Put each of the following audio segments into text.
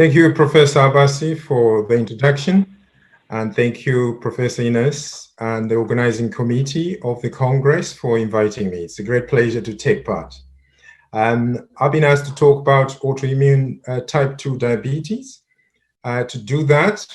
Thank you, Professor Abasi, for the introduction. And thank you, Professor Ines and the organizing committee of the Congress for inviting me. It's a great pleasure to take part. I've been asked to talk about autoimmune type 2 diabetes. To do that,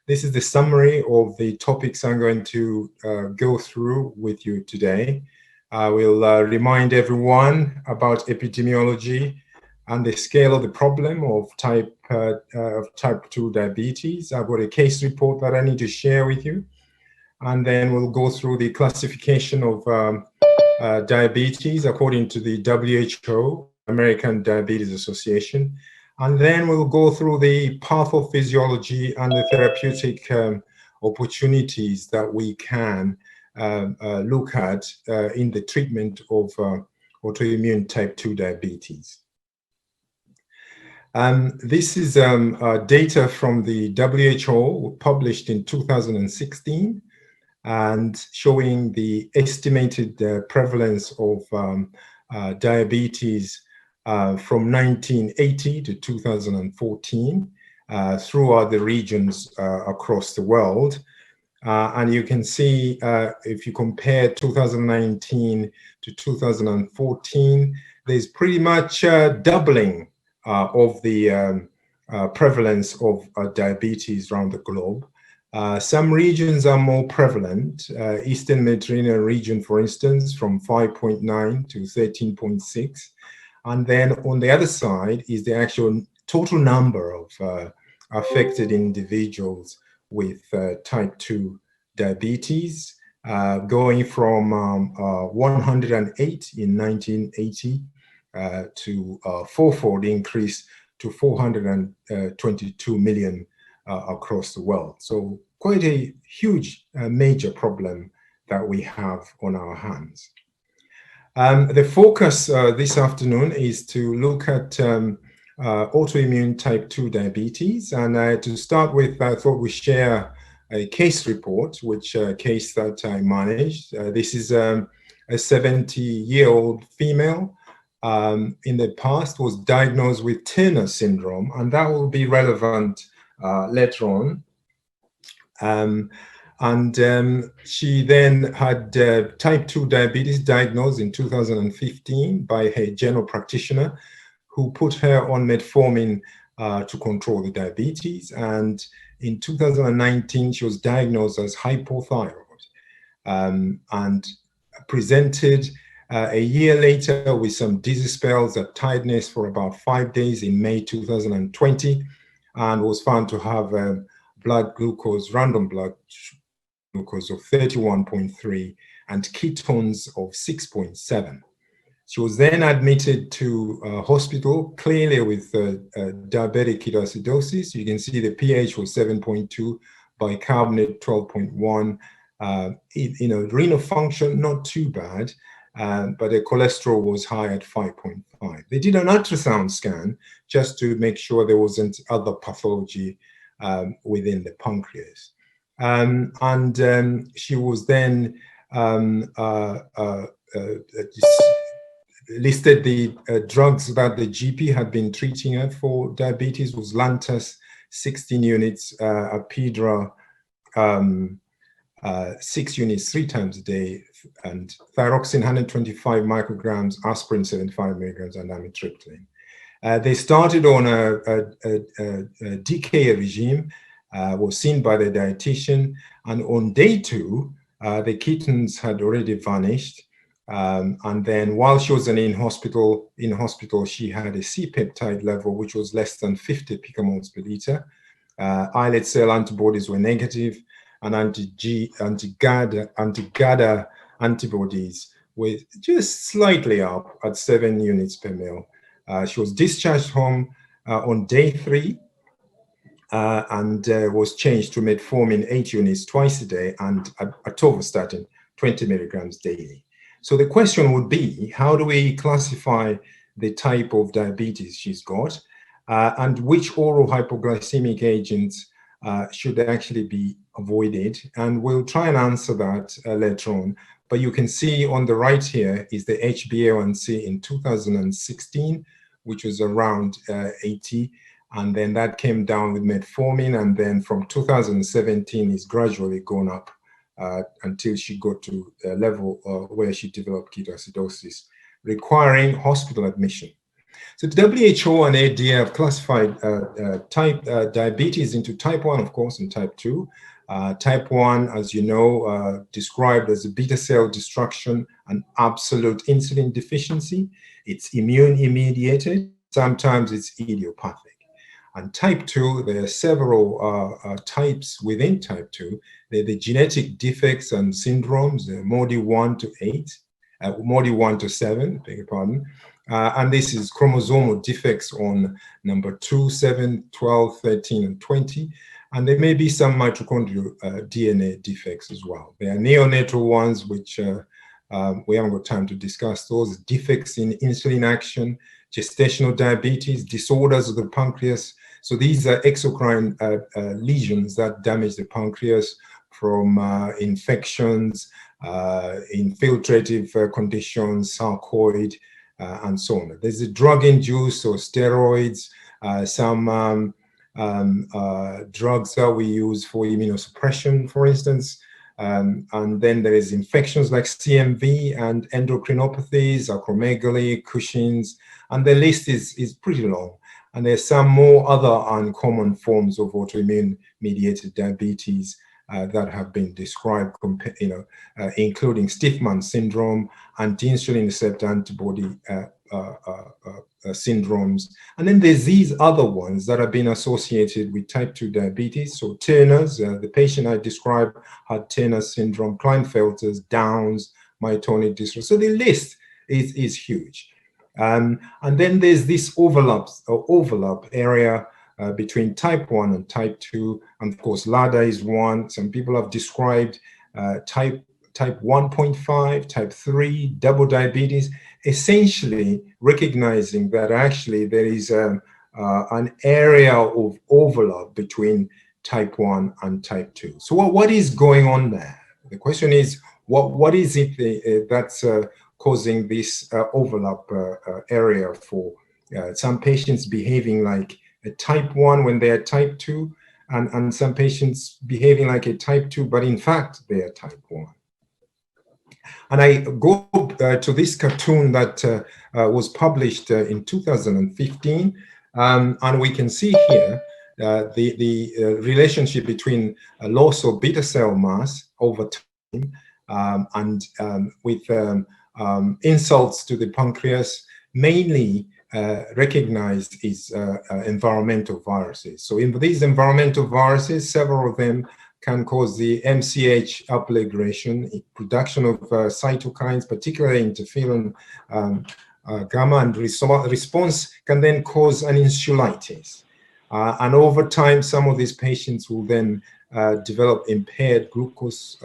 this is the summary of the topics I'm going to go through with you today. I will remind everyone about epidemiology and the scale of the problem of type 2 diabetes. I've got a case report that I need to share with you. And then we'll go through the classification of diabetes according to the WHO, American Diabetes Association. And then we'll go through the pathophysiology and the therapeutic opportunities that we can look at in the treatment of autoimmune type 2 diabetes. This is data from the WHO published in 2016 and showing the estimated prevalence of diabetes from 1980 to 2014 throughout the regions across the world. And you can see if you compare 2019 to 2014, there's pretty much doubling of the prevalence of diabetes around the globe. Some regions are more prevalent. Eastern Mediterranean region, for instance, from 5.9 to 13.6. And then on the other side is the actual total number of affected individuals with type 2 diabetes, going from 108 in 1980 to fourfold increase to 422 million across the world. So quite a huge major problem that we have on our hands. The focus this afternoon is to look at autoimmune type 2 diabetes. And to start with, I thought we share a case report, which case that I managed. This is a 70-year-old female. In the past was diagnosed with Turner syndrome, and that will be relevant later on. She then had type 2 diabetes diagnosed in 2015 by her general practitioner, who put her on metformin to control the diabetes. And in 2019, she was diagnosed as hypothyroid and presented a year later with some dizzy spells and tiredness for about 5 days in May 2020, and was found to have blood glucose, random blood glucose of 31.3 and ketones of 6.7. She was then admitted to hospital, clearly with diabetic ketoacidosis. You can see the pH was 7.2, bicarbonate 12.1. Renal function, not too bad. But the cholesterol was high at 5.5. They did an ultrasound scan just to make sure there wasn't other pathology within the pancreas. She was then listed the drugs that the GP had been treating her for diabetes was Lantus 16 units, Apidra 6 units 3 times a day, and thyroxine 125 micrograms, aspirin 75 milligrams, and amitriptyline. They started on a DKA regime, was seen by the dietitian, and on day 2, the ketones had already vanished. And then while she was in hospital, she had a C-peptide level, which was less than 50 picomoles per liter. Islet cell antibodies were negative, and anti-GADA antibodies were just slightly up at 7 units per mil. She was discharged home on day 3 and was changed to metformin 8 units twice a day and atorvastatin 20 milligrams daily. So the question would be, how do we classify the type of diabetes she's got, and which oral hypoglycemic agents should actually be avoided? And we'll try and answer that later on. But you can see on the right here is the HbA1c in 2016, which was around 80. and then that came down with metformin, and then from 2017 it's gradually gone up until she got to a level where she developed ketoacidosis, requiring hospital admission. So the WHO and ADA have classified diabetes into type 1, of course, and type 2. Type 1, as you know, described as a beta cell destruction and absolute insulin deficiency. It's immune mediated. Sometimes it's idiopathic. And type 2, there are several types within type 2. They're the genetic defects and syndromes, MODY 1 to 8, MODY 1 to 7, beg your pardon. And this is chromosomal defects on number 2, 7, 12, 13, and 20. And there may be some mitochondrial DNA defects as well. There are neonatal ones, which we haven't got time to discuss. Those defects in insulin action, gestational diabetes, disorders of the pancreas. So these are exocrine lesions that damage the pancreas from infections, infiltrative conditions, sarcoid, and so on. There's a drug-induced or steroids, some drugs that we use for immunosuppression, for instance. And then there is infections like CMV and endocrinopathies, acromegaly, Cushing's, and the list is pretty long. And there's some more other uncommon forms of autoimmune mediated diabetes that have been described, including Stiffman syndrome, anti-insulin receptor antibody syndromes. And then there's these other ones that have been associated with type 2 diabetes. So Turner's, the patient I described had Turner's syndrome, Klinefelter's, Downs, myotonic dystrophy. So the list is huge. And then there's this overlap area between type 1 and type 2. And of course, LADA is one. Some people have described type 1.5, type 3, double diabetes, essentially recognizing that actually there is an area of overlap between type 1 and type 2. So what is going on there? The question is, what is it that's causing this overlap area for some patients behaving like a type 1 when they are type 2, and some patients behaving like a type 2, but in fact, they are type 1. And I go to this cartoon that was published in 2015, and we can see here the relationship between a loss of beta cell mass over time and with insults to the pancreas, mainly recognized is environmental viruses. So in these environmental viruses, several of them can cause the MCH upregulation, production of cytokines, particularly interferon gamma, and response can then cause an insulitis. And over time, some of these patients will then develop impaired glucose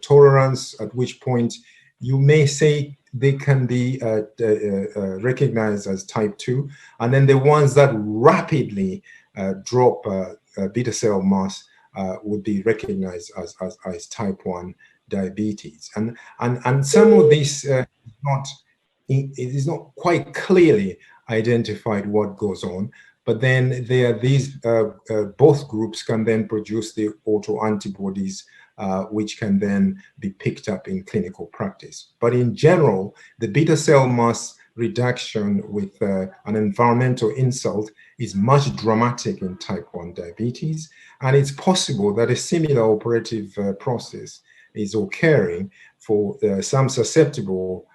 tolerance, at which point you may say they can be recognized as type 2. And then the ones that rapidly drop beta cell mass would be recognized as type 1 diabetes. And some of this it is not quite clearly identified what goes on, but then there are these, both groups can then produce the autoantibodies which can then be picked up in clinical practice. But in general, the beta cell mass reduction with an environmental insult is much dramatic in type 1 diabetes. And it's possible that a similar operative process is occurring for some susceptible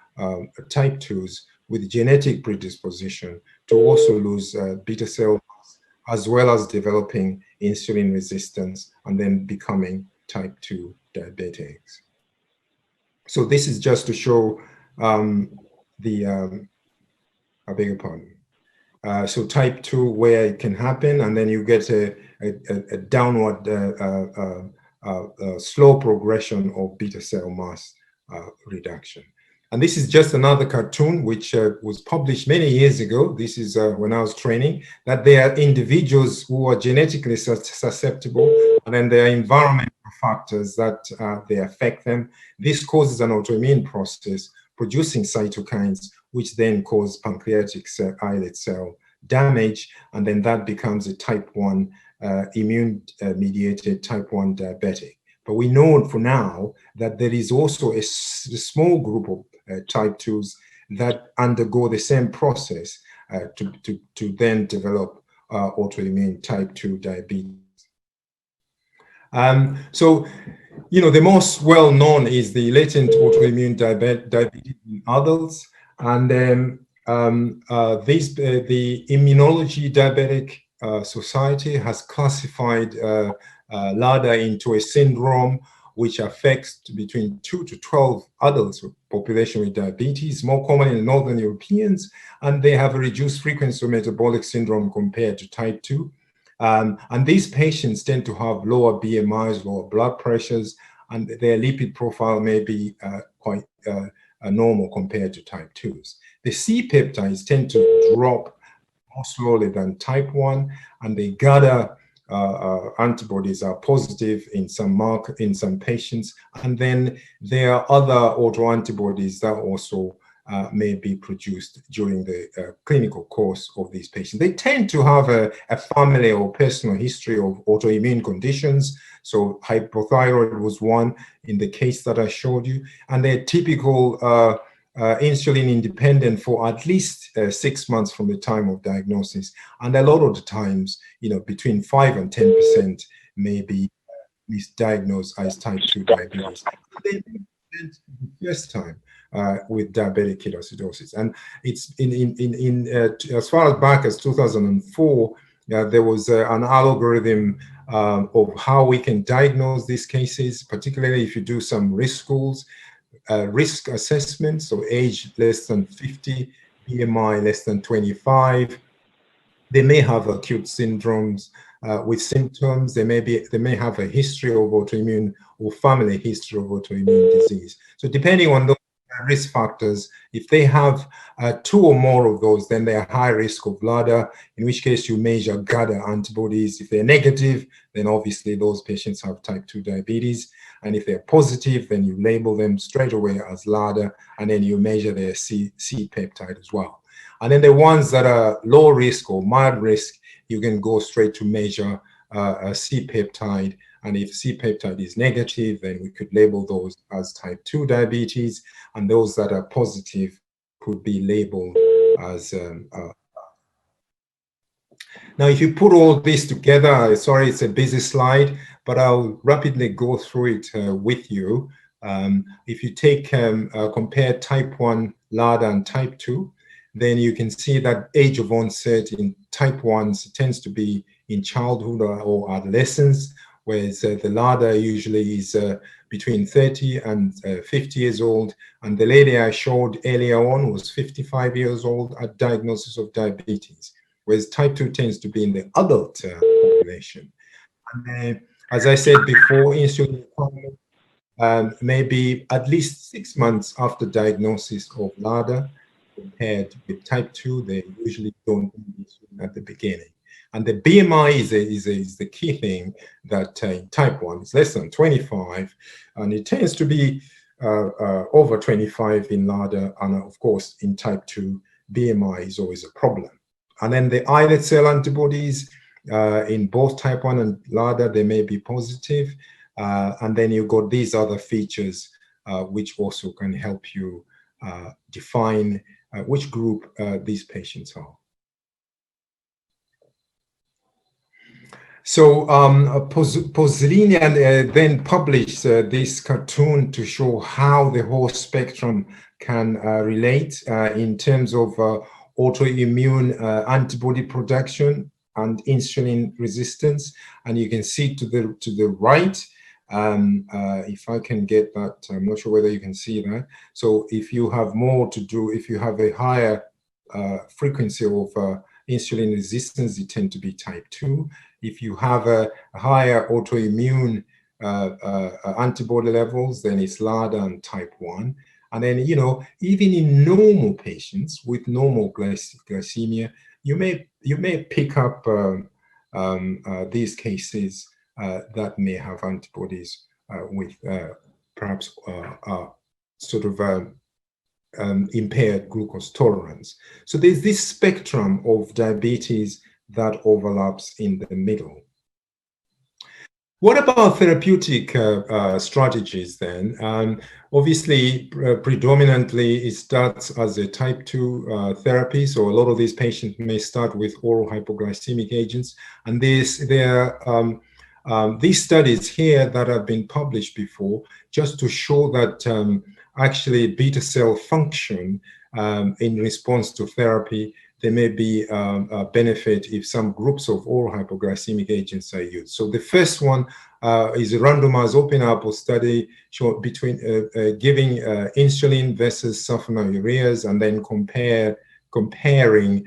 type 2s with genetic predisposition to also lose beta cell mass, as well as developing insulin resistance and then becoming type 2 diabetics. So this is just to show I beg your pardon. So type 2, where it can happen, and then you get a downward slow progression of beta cell mass reduction. And this is just another cartoon which was published many years ago. This is when I was training, that there are individuals who are genetically susceptible, and then there are environmental factors that they affect them. This causes an autoimmune process producing cytokines, which then cause pancreatic islet cell damage, and then that becomes a type 1 immune-mediated type 1 diabetic. But we know for now that there is also a small group of type 2s that undergo the same process to then develop autoimmune type 2 diabetes. So, the most well-known is the latent autoimmune diabetes in adults, and the Immunology Diabetic Society has classified LADA into a syndrome which affects between 2 to 12 adults with population with diabetes, more common in Northern Europeans, and they have a reduced frequency of metabolic syndrome compared to type 2. And these patients tend to have lower BMIs, lower blood pressures, and their lipid profile may be quite normal compared to type 2s. The C peptides tend to drop more slowly than type 1, and the GADA antibodies are positive in some patients, and then there are other autoantibodies that also may be produced during the clinical course of these patients. They tend to have a family or personal history of autoimmune conditions. So hypothyroid was one in the case that I showed you, and they're typical insulin independent for at least 6 months from the time of diagnosis. And a lot of the times, between 5 and 10% may be misdiagnosed as type 2 diabetes. They present the first time with diabetic ketoacidosis. And it's as far as back as 2004, there was an algorithm of how we can diagnose these cases, particularly if you do some risk scores. Risk assessment, so age less than 50, BMI less than 25. They may have acute syndromes with symptoms. They may have a history of autoimmune or family history of autoimmune disease. So depending on those risk factors, if they have 2 or more of those, then they are high risk of LADA, in which case you measure GADA antibodies. If they're negative, then obviously those patients have type 2 diabetes. And if they're positive, then you label them straight away as LADA, and then you measure their C peptide as well. And then the ones that are low risk or mild risk, you can go straight to measure a C peptide. And if C peptide is negative, then we could label those as type 2 diabetes. And those that are positive could be labeled as now, if you put all this together, sorry, it's a busy slide, but I'll rapidly go through it with you. If you take compare type 1 LADA and type 2, then you can see that age of onset in type 1s tends to be in childhood or adolescence, whereas the LADA usually is between 30 and 50 years old. And the lady I showed earlier on was 55 years old at diagnosis of diabetes, whereas type 2 tends to be in the adult population. And as I said before, insulin requirement may be at least 6 months after diagnosis of LADA. Compared with type 2, they usually don't need insulin at the beginning. And the BMI is the key thing that in type 1 is less than 25, and it tends to be over 25 in LADA, and of course in type 2, BMI is always a problem. And then the islet cell antibodies in both type 1 and LADA, they may be positive. And then you've got these other features which also can help you define which group these patients are. So Pozzolini then published this cartoon to show how the whole spectrum can relate in terms of autoimmune antibody production and insulin resistance. And you can see to the right, if I can get that, I'm not sure whether you can see that. So if you have more to do, if you have a higher frequency of insulin resistance, you tend to be type 2. If you have a higher autoimmune antibody levels, then it's LADA and type 1. And then, even in normal patients with normal glycemia, you may pick up these cases that may have antibodies with perhaps sort of impaired glucose tolerance. So there's this spectrum of diabetes that overlaps in the middle. What about therapeutic strategies then? Obviously, predominantly it starts as a type 2 therapy. So a lot of these patients may start with oral hypoglycemic agents. And there are these studies here that have been published before, just to show that actually beta cell function in response to therapy, there may be a benefit if some groups of oral hypoglycemic agents are used. So the first one is a randomized open-label study between giving insulin versus sulfonylureas, and then comparing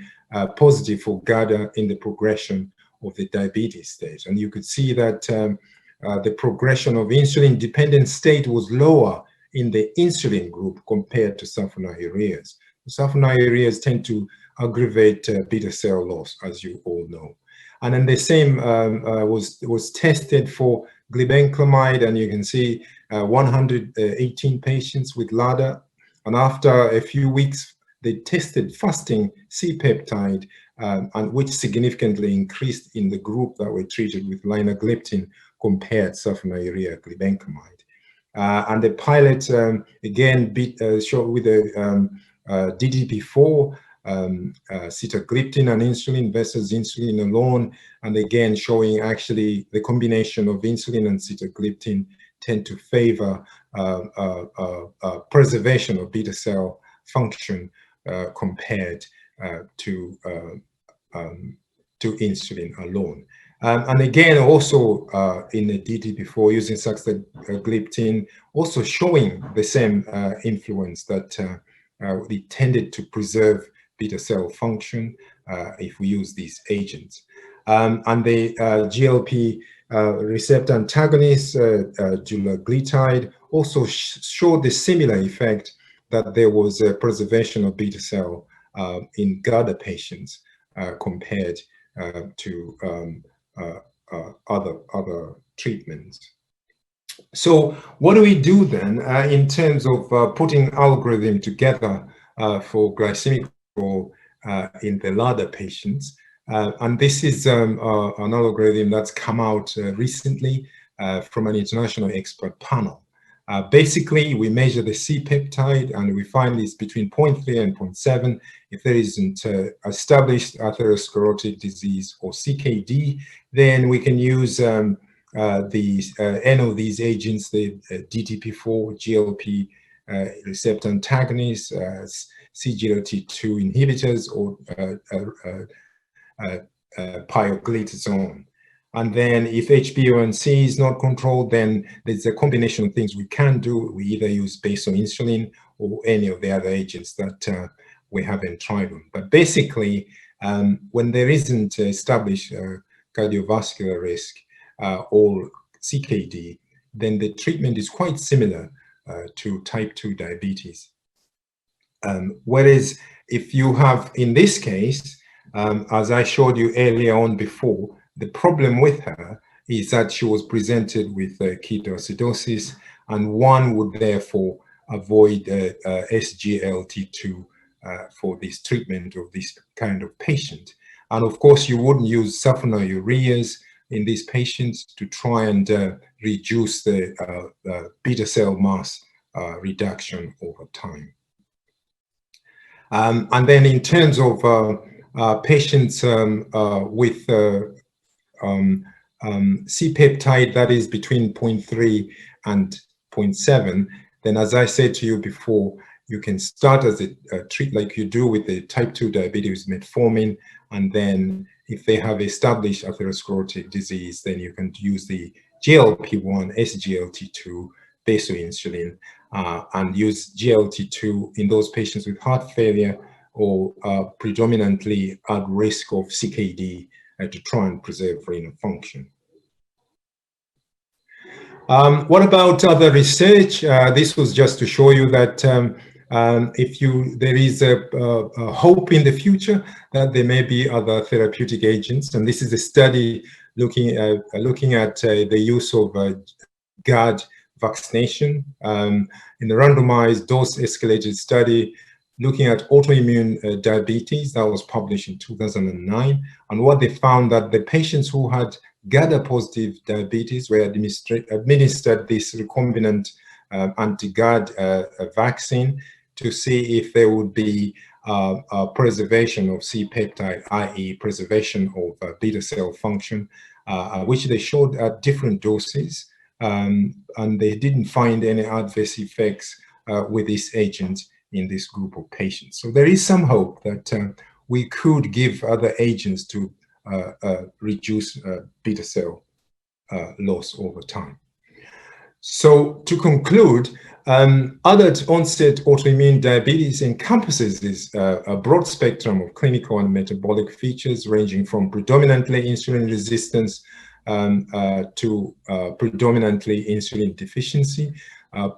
positive for GADA in the progression of the diabetes stage. And you could see that the progression of insulin-dependent state was lower in the insulin group compared to sulfonylureas. Sulfonylureas tend to aggravate beta cell loss, as you all know. And then the same was tested for glibenclamide, and you can see 118 patients with LADA. And after a few weeks, they tested fasting C-peptide, and which significantly increased in the group that were treated with linagliptin compared sulfonylurea glibenclamide. And the pilot again showed with a DDP4, sitagliptin and insulin versus insulin alone, and again showing actually the combination of insulin and sitagliptin tend to favor preservation of beta cell function compared to insulin alone. And again, also in the DDP4 using saxagliptin, also showing the same influence that it tended to preserve beta cell function if we use these agents. And the GLP receptor antagonist, dulaglutide, also showed the similar effect, that there was a preservation of beta cell in GADA patients compared to other treatments. So what do we do then in terms of putting algorithm together for glycemic control in the LADA patients? And this is an algorithm that's come out recently from an international expert panel. Basically, we measure the C-peptide, and we find it's between 0.3 and 0.7. If there isn't established atherosclerotic disease or CKD, then we can use any of these agents, the DDP4, GLP receptor antagonists, CGLT2 inhibitors, or pioglitazone. And then if HbA1c is not controlled, then there's a combination of things we can do. We either use basal insulin or any of the other agents that we haven't tried on. But basically, when there isn't established cardiovascular risk or CKD, then the treatment is quite similar to type 2 diabetes. Whereas if you have, in this case, as I showed you earlier on before, the problem with her is that she was presented with ketoacidosis, and one would therefore avoid SGLT2 for this treatment of this kind of patient. And of course, you wouldn't use sulfonylureas in these patients to try and reduce the beta cell mass reduction over time. And then in terms of patients with C-peptide that is between 0.3 and 0.7, then as I said to you before, you can start as a treat like you do with the type 2 diabetes metformin, and then if they have established atherosclerotic disease, then you can use the GLP-1, SGLT2, basal insulin, and use GLT2 in those patients with heart failure or predominantly at risk of CKD to try and preserve renal function. What about other research? This was just to show you that there is a hope in the future that there may be other therapeutic agents, and this is a study looking at the use of GAD vaccination in the randomized dose-escalated study looking at autoimmune diabetes that was published in 2009. And what they found that the patients who had GADA-positive diabetes were administered this recombinant anti-GAD vaccine to see if there would be preservation of C-peptide, i.e. preservation of beta cell function, which they showed at different doses, and they didn't find any adverse effects with this agent in this group of patients. So there is some hope that we could give other agents to reduce beta cell loss over time. So to conclude, adult onset autoimmune diabetes encompasses this a broad spectrum of clinical and metabolic features ranging from predominantly insulin resistance to predominantly insulin deficiency,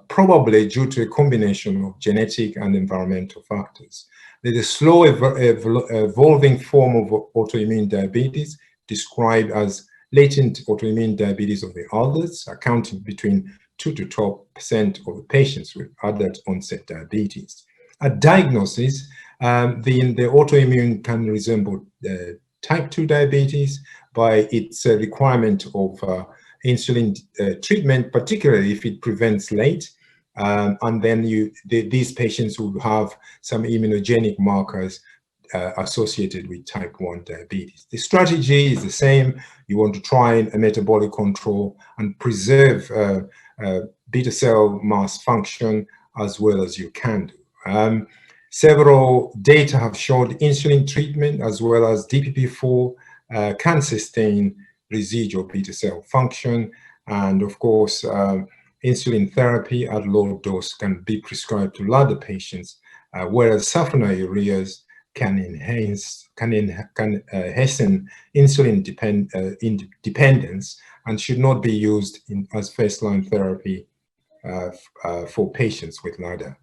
probably due to a combination of genetic and environmental factors. There's a slow evolving form of autoimmune diabetes described as latent autoimmune diabetes of the adults, accounting between 2 to 12% of the patients with adult onset diabetes. At diagnosis, the autoimmune can resemble type 2 diabetes by its requirement of insulin treatment, particularly if it prevents late. And then these patients will have some immunogenic markers associated with type 1 diabetes. The strategy is the same. You want to try a metabolic control and preserve beta cell mass function as well as you can do. Several data have showed insulin treatment as well as DPP-4 can sustain residual beta cell function. And of course, insulin therapy at low dose can be prescribed to larger patients, whereas sulfonylureas can hasten insulin dependence and should not be used as first-line therapy for patients with LADA.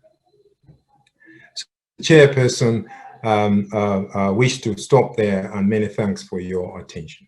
So, Chairperson, I wish to stop there, and many thanks for your attention.